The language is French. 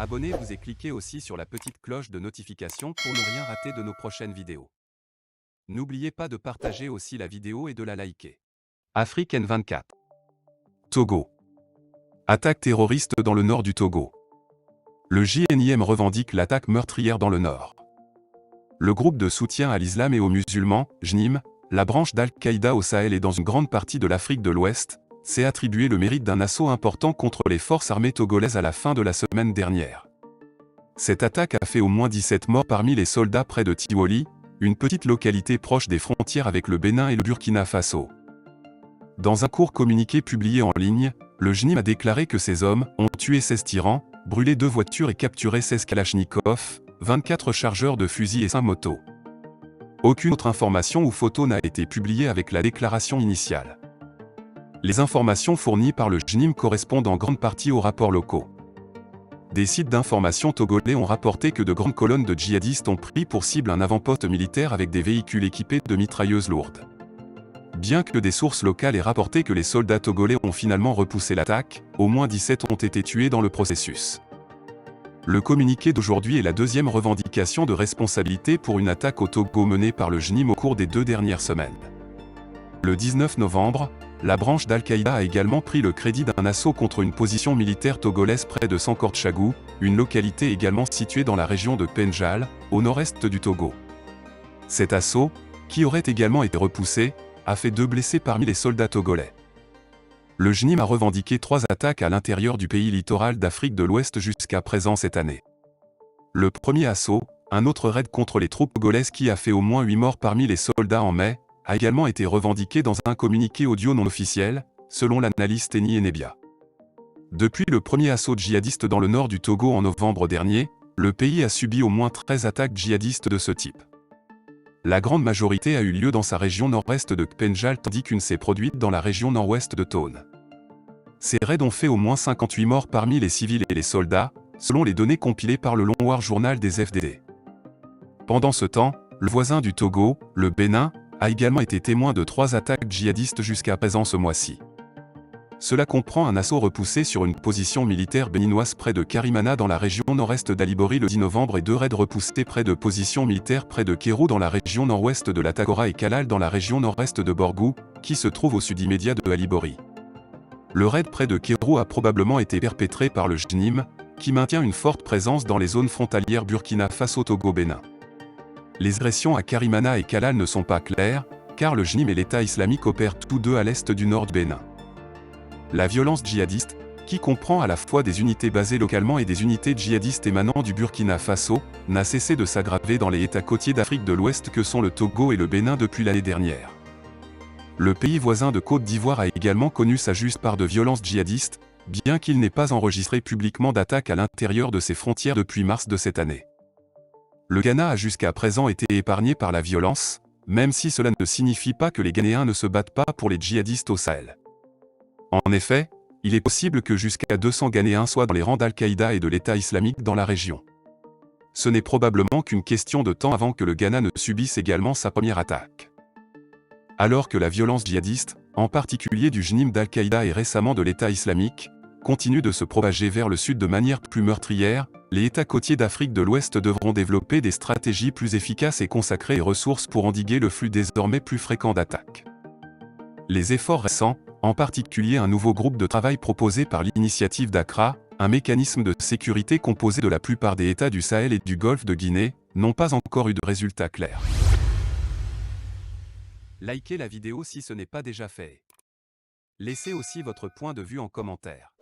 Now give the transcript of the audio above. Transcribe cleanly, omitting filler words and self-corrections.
Abonnez-vous et cliquez aussi sur la petite cloche de notification pour ne rien rater de nos prochaines vidéos. N'oubliez pas de partager aussi la vidéo et de la liker. Afrique N24. Togo. Attaque terroriste dans le nord du Togo. Le JNIM revendique l'attaque meurtrière dans le nord. Le groupe de soutien à l'islam et aux musulmans, JNIM, la branche d'Al-Qaïda au Sahel et dans une grande partie de l'Afrique de l'Ouest, s'est attribué le mérite d'un assaut important contre les forces armées togolaises à la fin de la semaine dernière. Cette attaque a fait au moins 17 morts parmi les soldats près de Tiwoli, une petite localité proche des frontières avec le Bénin et le Burkina Faso. Dans un court communiqué publié en ligne, le JNIM a déclaré que ces hommes ont tué 16 tyrans, brûlé 2 voitures et capturé 16 kalachnikovs, 24 chargeurs de fusils et 5 motos. Aucune autre information ou photo n'a été publiée avec la déclaration initiale. Les informations fournies par le JNIM correspondent en grande partie aux rapports locaux. Des sites d'information togolais ont rapporté que de grandes colonnes de djihadistes ont pris pour cible un avant-poste militaire avec des véhicules équipés de mitrailleuses lourdes. Bien que des sources locales aient rapporté que les soldats togolais ont finalement repoussé l'attaque, au moins 17 ont été tués dans le processus. Le communiqué d'aujourd'hui est la deuxième revendication de responsabilité pour une attaque au Togo menée par le JNIM au cours des 2 dernières semaines. Le 19 novembre, la branche d'Al-Qaïda a également pris le crédit d'un assaut contre une position militaire togolaise près de Sankortchagou, une localité également située dans la région de Penjal, au nord-est du Togo. Cet assaut, qui aurait également été repoussé, a fait 2 blessés parmi les soldats togolais. Le JNIM a revendiqué 3 attaques à l'intérieur du pays littoral d'Afrique de l'Ouest jusqu'à présent cette année. Le premier assaut, un autre raid contre les troupes togolaises qui a fait au moins 8 morts parmi les soldats en mai, a également été revendiqué dans un communiqué audio non officiel, selon l'analyste Eni Enebia. Depuis le premier assaut djihadiste dans le nord du Togo en novembre dernier, le pays a subi au moins 13 attaques djihadistes de ce type. La grande majorité a eu lieu dans sa région nord-est de Penjal tandis qu'une s'est produite dans la région nord-ouest de Tone. Ces raids ont fait au moins 58 morts parmi les civils et les soldats, selon les données compilées par le Long War Journal des FDD. Pendant ce temps, le voisin du Togo, le Bénin, a également été témoin de 3 attaques djihadistes jusqu'à présent ce mois-ci. Cela comprend un assaut repoussé sur une position militaire béninoise près de Karimana dans la région nord-est d'Alibori le 10 novembre et 2 raids repoussés près de positions militaires près de Kérou dans la région nord-ouest de la Takora et Kalal dans la région nord-est de Borgou, qui se trouve au sud immédiat de Alibori. Le raid près de Kérou a probablement été perpétré par le JNIM, qui maintient une forte présence dans les zones frontalières Burkina Faso-Togo-Bénin. Les agressions à Karimana et Kalal ne sont pas claires, car le JNIM et l'État islamique opèrent tous deux à l'est du nord du Bénin. La violence djihadiste, qui comprend à la fois des unités basées localement et des unités djihadistes émanant du Burkina Faso, n'a cessé de s'aggraver dans les États côtiers d'Afrique de l'Ouest que sont le Togo et le Bénin depuis l'année dernière. Le pays voisin de Côte d'Ivoire a également connu sa juste part de violence djihadiste, bien qu'il n'ait pas enregistré publiquement d'attaque à l'intérieur de ses frontières depuis mars de cette année. Le Ghana a jusqu'à présent été épargné par la violence, même si cela ne signifie pas que les Ghanéens ne se battent pas pour les djihadistes au Sahel. En effet, il est possible que jusqu'à 200 Ghanéens soient dans les rangs d'Al-Qaïda et de l'État islamique dans la région. Ce n'est probablement qu'une question de temps avant que le Ghana ne subisse également sa première attaque. Alors que la violence djihadiste, en particulier du JNIM d'Al-Qaïda et récemment de l'État islamique, continue de se propager vers le sud de manière plus meurtrière, les États côtiers d'Afrique de l'Ouest devront développer des stratégies plus efficaces et consacrer les ressources pour endiguer le flux désormais plus fréquent d'attaques. Les efforts récents, en particulier un nouveau groupe de travail proposé par l'initiative d'Accra, un mécanisme de sécurité composé de la plupart des États du Sahel et du Golfe de Guinée, n'ont pas encore eu de résultats clairs. Likez la vidéo si ce n'est pas déjà fait. Laissez aussi votre point de vue en commentaire.